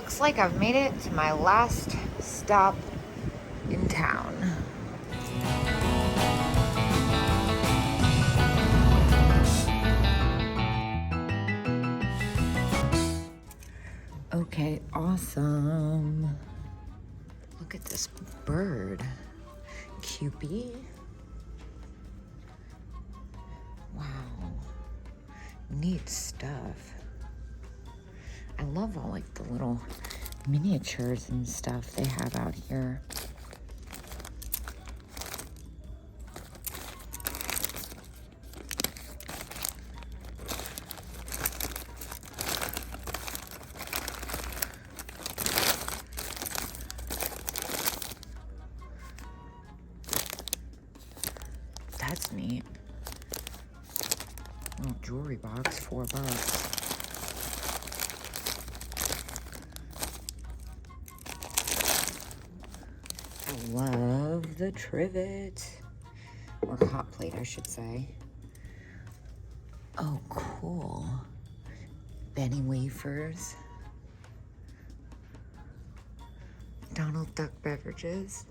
Looks like I've made it to my last stop in town. Okay, awesome. Look at this bird. Cupid. Wow. Neat stuff. I love all like the little miniatures and stuff they have out here. That's neat. Little jewelry box, $4. I love the trivet, or hot plate, I should say. Oh, cool. Benny wafers. Donald Duck beverages.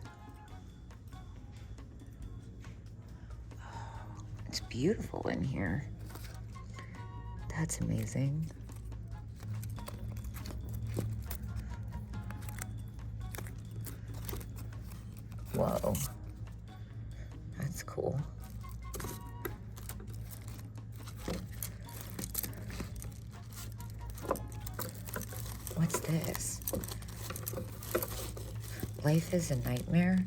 Oh, it's beautiful in here. That's amazing. Whoa, that's cool. What's this? Life is a nightmare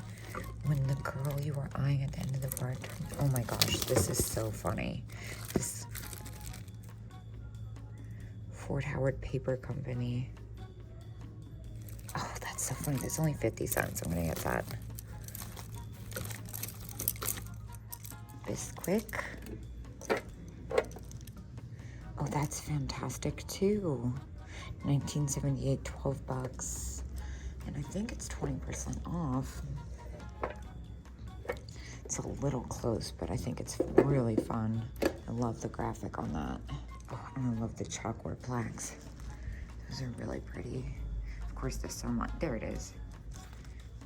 when the girl you were eyeing at the end of the bar turned. Oh my gosh, this is so funny. This Fort Howard Paper Company. Oh, that's so funny. That's only 50 cents. I'm gonna get that. Bisquick. Oh, that's fantastic too. 1978, $12. And I think it's 20% off. It's a little close, but I think it's really fun. I love the graphic on that. Oh, and I love the chalkboard plaques. Those are really pretty. Of course, there's so much. There it is.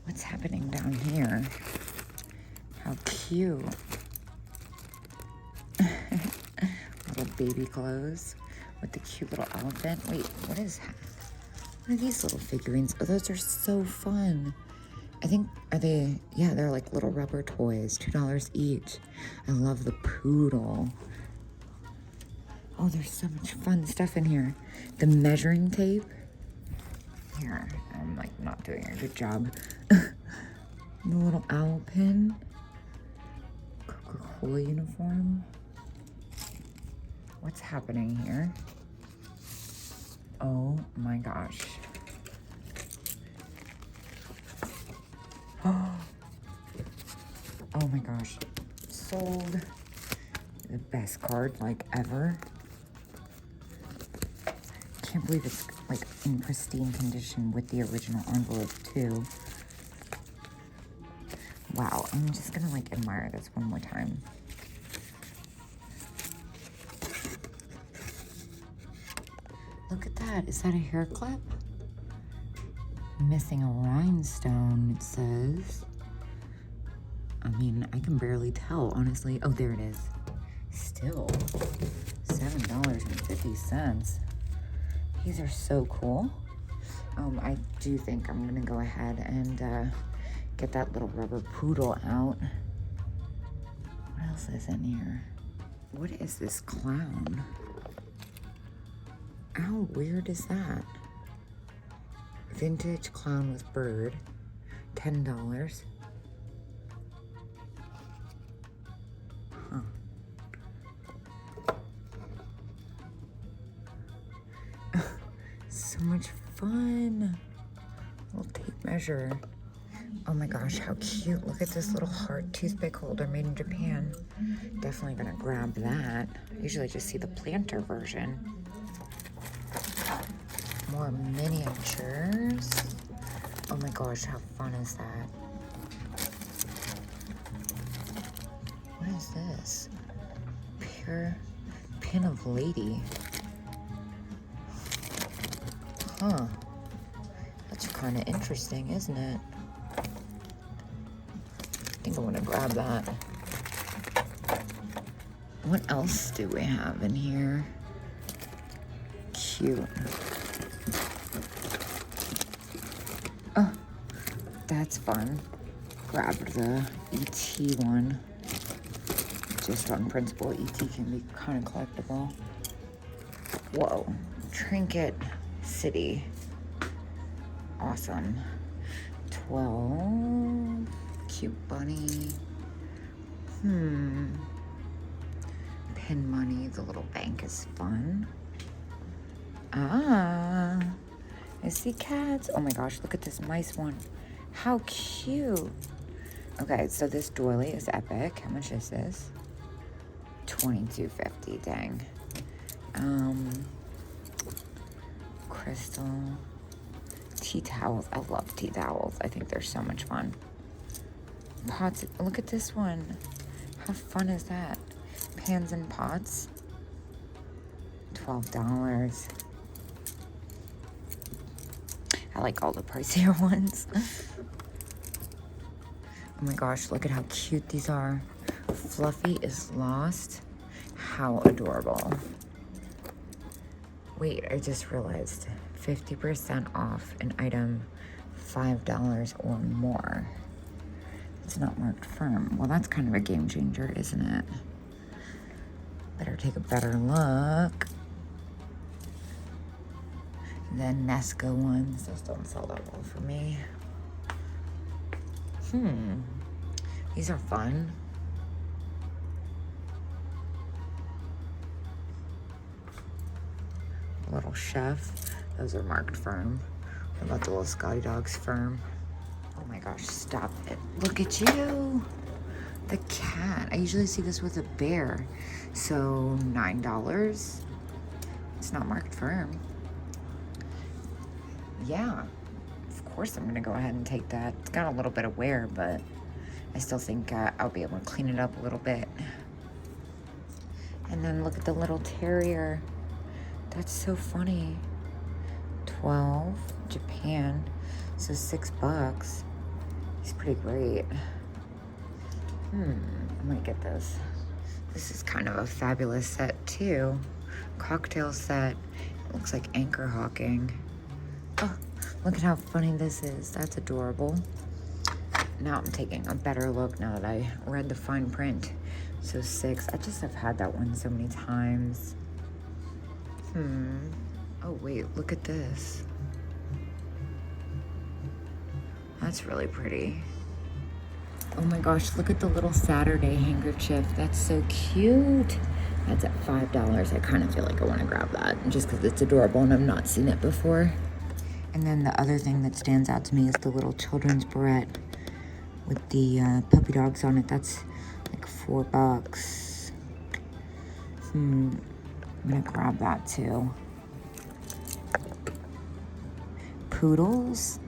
What's happening down here? How cute. Little baby clothes with the cute little elephant. Wait, what is that? What are these little figurines? Oh, those are so fun. I think, are they, yeah, they're like little rubber toys, $2 each. I love the poodle. Oh, there's so much fun stuff in here. The measuring tape. Here, I'm like not doing a good job. The little owl pin. Coca-Cola uniform. What's happening here? Oh my gosh. Oh my gosh. Sold. The best card like ever. Can't believe it's like in pristine condition with the original envelope too. Wow, I'm just gonna like admire this one more time. Look at that. Is that a hair clip? Missing a rhinestone, it says. I mean, I can barely tell, honestly. Oh, there it is. Still, $7.50. These are so cool. I do think I'm gonna go ahead and get that little rubber poodle out. What else is in here? What is this clown? How weird is that? Vintage clown with bird, $10. Huh. So much fun. Little tape measure. Oh my gosh, how cute. Look at this little heart toothpick holder made in Japan. Definitely gonna grab that. Usually I just see the planter version. More miniatures. Oh my gosh, how fun is that? What is this? Pure Pin of Lady. Huh. That's kind of interesting, isn't it? I think I want to grab that. What else do we have in here? Cute. Oh, that's fun. Grab the ET one. Just on principle, ET can be kind of collectible. Whoa, Trinket City. Awesome. 12. Cute bunny. Pin money. The little bank is fun. Ah, I see cats. Oh my gosh, look at this mice one. How cute. Okay, so this doily is epic. How much is this? $22.50, dang. Crystal. Tea towels. I love tea towels. I think they're so much fun. Pots. Look at this one. How fun is that? Pans and pots. $12. I like all the pricier ones. Oh my gosh, look at how cute these are. Fluffy is lost. How adorable. Wait, I just realized 50% off an item $5 or more. It's not marked firm. Well, that's kind of a game changer, isn't it? Better take a better look. The Nesco ones, those don't sell that well for me. These are fun. Little Chef, those are marked firm. What about the little Scotty Dogs firm? Oh my gosh, stop it. Look at you. The cat. I usually see this with a bear. So $9. It's not marked firm. Yeah, of course I'm gonna go ahead and take that. It's got a little bit of wear, but I still think I'll be able to clean it up a little bit. And then look at the little terrier. That's so funny. 12, Japan, so $6. He's pretty great. I might get this. This is kind of a fabulous set too. Cocktail set. It looks like anchor hawking. Oh, look at how funny this is. That's adorable. Now I'm taking a better look now that I read the fine print. So 6. I just have had that one so many times. Oh wait, look at this. That's really pretty. Oh my gosh, look at the little Saturday handkerchief. That's so cute. That's at $5. I kind of feel like I want to grab that just because it's adorable and I've not seen it before. And then the other thing that stands out to me is the little children's barrette with the puppy dogs on it. That's like $4. I'm gonna grab that too. Poodles,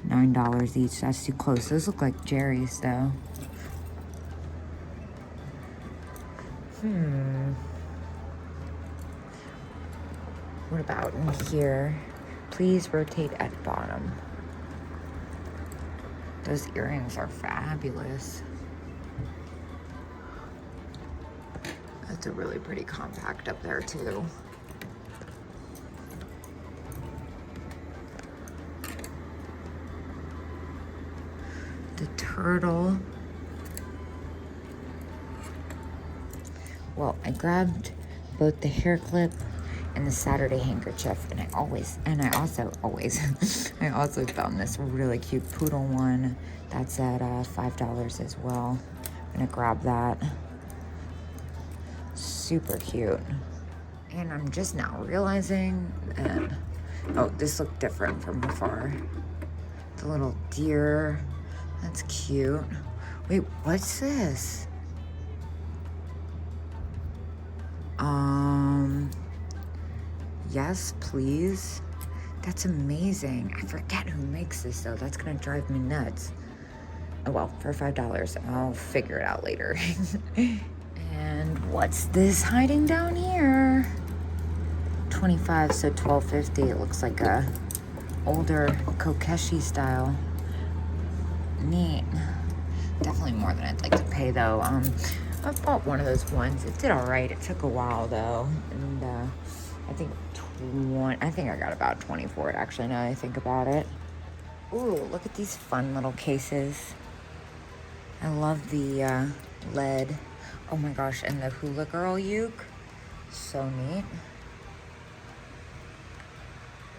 $9 each. That's too close. Those look like Jerry's though. What about in here? Please rotate at bottom. Those earrings are fabulous. That's a really pretty compact up there too. The turtle. Well, I grabbed both the hair clip and the Saturday handkerchief, and I also found this really cute poodle one that's at $5 as well. I'm gonna grab that. Super cute. And I'm just now realizing that, oh, this looked different from afar. The little deer, that's cute. Wait, what's this? Yes, please. That's amazing. I forget who makes this though. That's gonna drive me nuts. Oh well, for $5, I'll figure it out later. And what's this hiding down here? 25, so $12.50. It looks like a older Kokeshi style. Neat. Definitely more than I'd like to pay though. I bought one of those ones. It did all right. It took a while though, and I think I got about 20 for it actually. Now that I think about it. Ooh, look at these fun little cases. I love the lead. Oh my gosh, and the Hula Girl uke. So neat.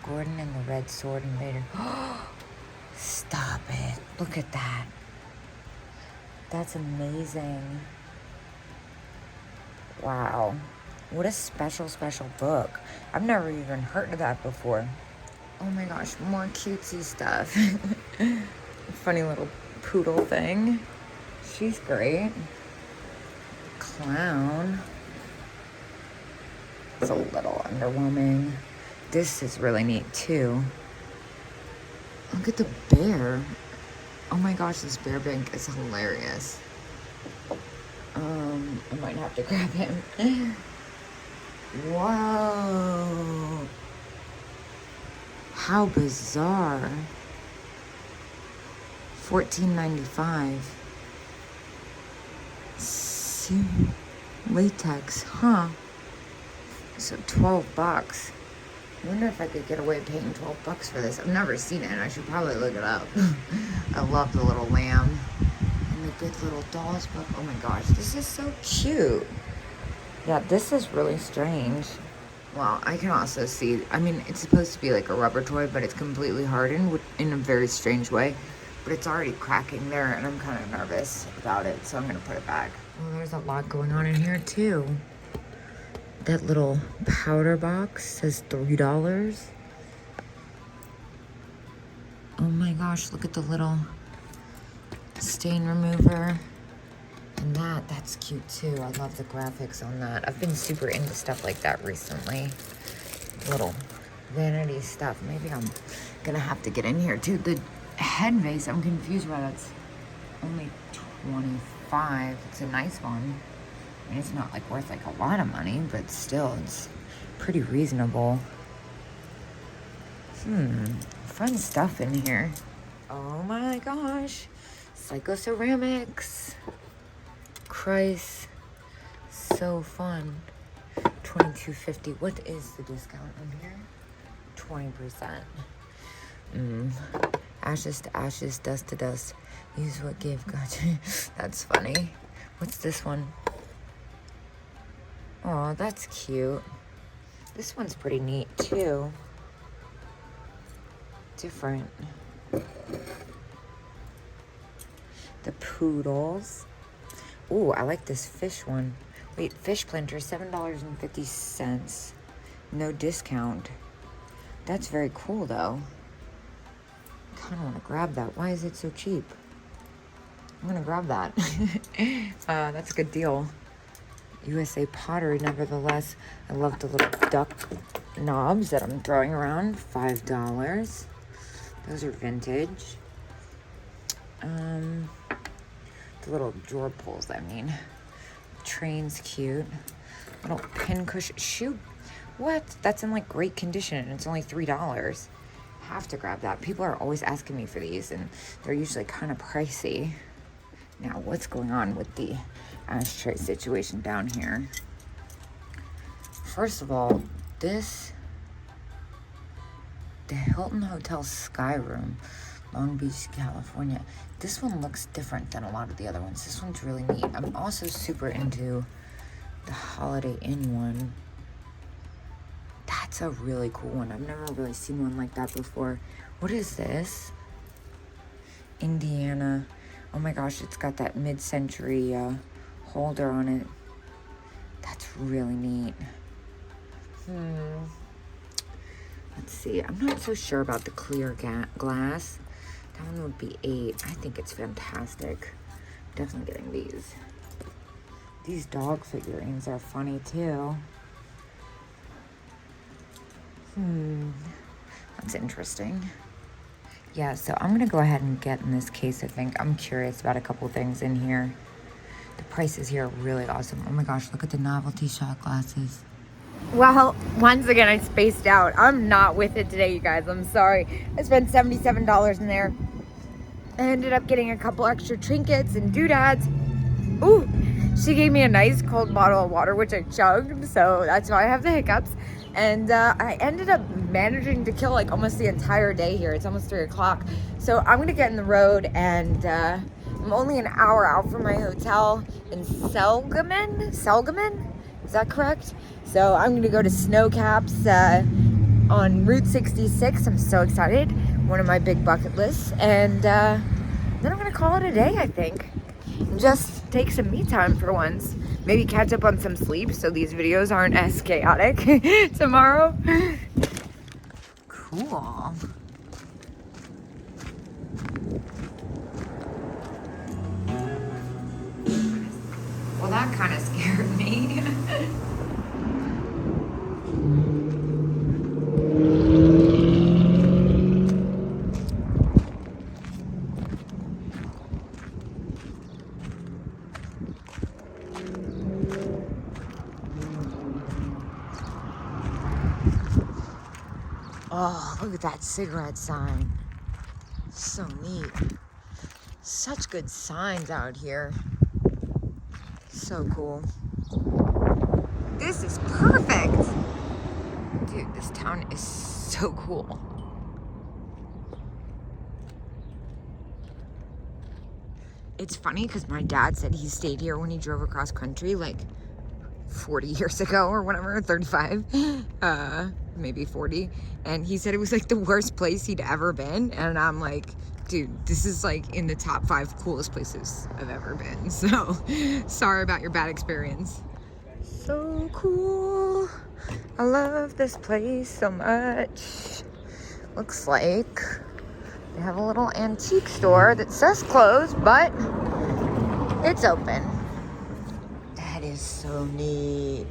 Gordon and the Red Sword Invader. Stop it. Look at that. That's amazing. Wow. What a special, special book. I've never even heard of that before. Oh my gosh, more cutesy stuff. Funny little poodle thing. She's great. Clown. It's a little underwhelming. This is really neat too. Look at the bear. Oh my gosh, this bear bank is hilarious. I might have to grab him. Whoa. How bizarre. $14.95. Latex, huh? So $12. I wonder if I could get away paying $12 for this. I've never seen it, and I should probably look it up. I love the little lamb and the good little dolls book. Oh my gosh, this is so cute. Yeah, this is really strange. Well, I can also see, I mean, it's supposed to be like a rubber toy, but it's completely hardened in a very strange way. But it's already cracking there, and I'm kind of nervous about it, so I'm going to put it back. Well, there's a lot going on in here, too. That little powder box says $3. Oh my gosh, look at the little stain remover. And that's cute too. I love the graphics on that. I've been super into stuff like that recently. Little vanity stuff. Maybe I'm gonna have to get in here too. The head vase, I'm confused why that's only $25. It's a nice one. I mean, it's not like worth like a lot of money, but still, it's pretty reasonable. Fun stuff in here. Oh my gosh. Psycho Ceramics. Christ. So fun. $22.50. What is the discount on here? 20%. Ashes to ashes, dust to dust. Use what give. Gotcha. That's funny. What's this one? Oh, that's cute. This one's pretty neat too. Different. The poodles. Ooh, I like this fish one. Wait, fish planter, $7.50. No discount. That's very cool though. Kind of want to grab that. Why is it so cheap? I'm gonna grab that. That's a good deal. USA pottery, nevertheless. I love the little duck knobs that I'm throwing around. $5. Those are vintage. The little drawer pulls, I mean. Train's cute. Little pin cushion. Shoot. What? That's in like great condition and it's only $3. Have to grab that. People are always asking me for these and they're usually kind of pricey. Now, what's going on with the ashtray situation down here? First of all, the Hilton Hotel Sky Room, Long Beach, California. This one looks different than a lot of the other ones. This one's really neat. I'm also super into the Holiday Inn one. That's a really cool one. I've never really seen one like that before. What is this? Indiana. Oh my gosh, it's got that mid-century holder on it. That's really neat. Let's see. I'm not so sure about the clear glass. That one would be $8. I think it's fantastic. Definitely getting these. These dog figurines are funny too. That's interesting. Yeah, so I'm gonna go ahead and get in this case, I think. I'm curious about a couple things in here. The prices here are really awesome. Oh my gosh, look at the novelty shot glasses. Well, once again, I spaced out. I'm not with it today, you guys. I'm sorry. I spent $77 in there. I ended up getting a couple extra trinkets and doodads. Ooh, she gave me a nice cold bottle of water, which I chugged, so that's why I have the hiccups. And I ended up managing to kill like almost the entire day here. It's almost 3 o'clock. So I'm gonna get in the road, and I'm only an hour out from my hotel in Selgamen? Is that correct? So I'm gonna go to Snow Caps on Route 66. I'm so excited. One of my big bucket lists. And then I'm gonna call it a day, I think. Just take some me time for once. Maybe catch up on some sleep so these videos aren't as chaotic tomorrow. Cool. Well, that kind of scared me. Oh, look at that cigarette sign. So neat. Such good signs out here. So cool. This is perfect. Dude, this town is so cool. It's funny because my dad said he stayed here when he drove across country like 40 years ago or whatever, 35, maybe 40. And he said it was like the worst place he'd ever been. And I'm like, dude, this is like in the top 5 coolest places I've ever been. So sorry about your bad experience. So cool. I love this place so much. Looks like they have a little antique store that says closed, but it's open. That is so neat.